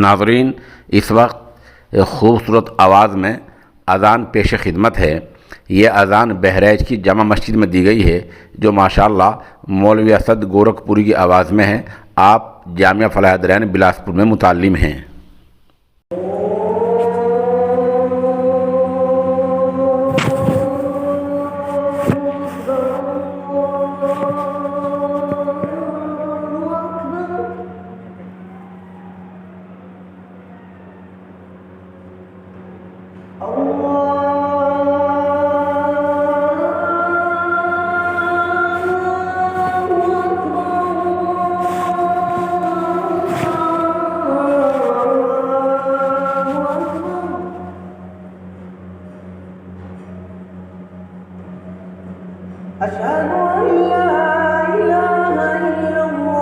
नाज़रीन, इस वक्त खूबसूरत आवाज़ में अज़ान पेश खिदमत है। ये अज़ान बहराइच की जामा मस्जिद में दी गई है, जो माशाअल्लाह मौलवी असद गोरखपुरी की आवाज़ में है। आप जामिया फलाह दरैन बिलासपुर में मुतालिम हैं। أشهد أن لا إله إلا الله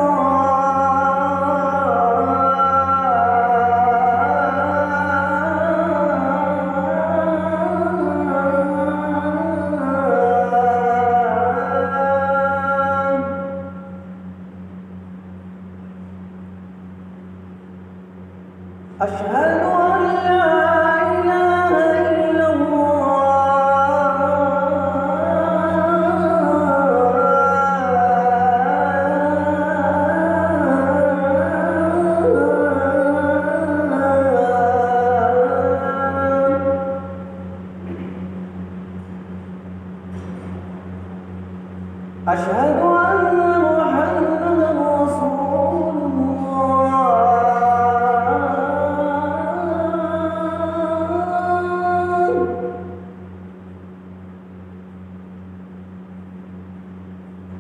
أشهد أن لا إله إلا أشهد أن محمدا رسول الله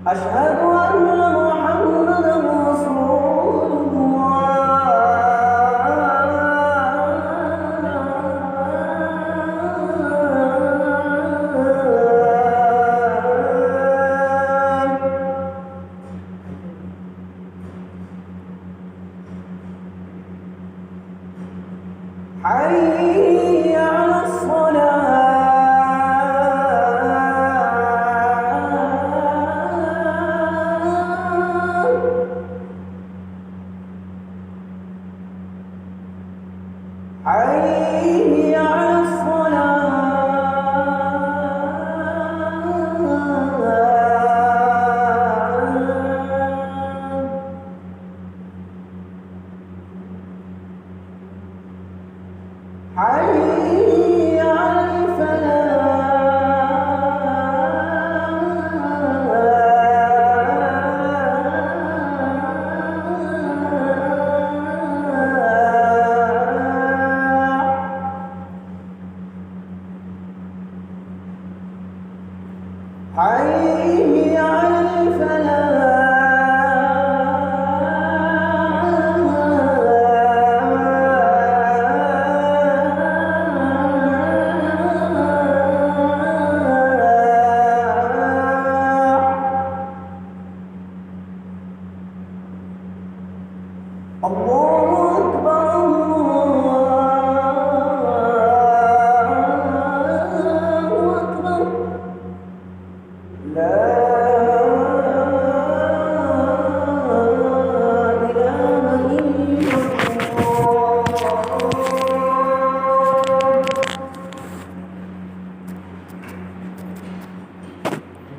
أشهد أن محمدا رسول حي على الصلاة حي على الصلاة حي على الفلاح حي على الفلاح الله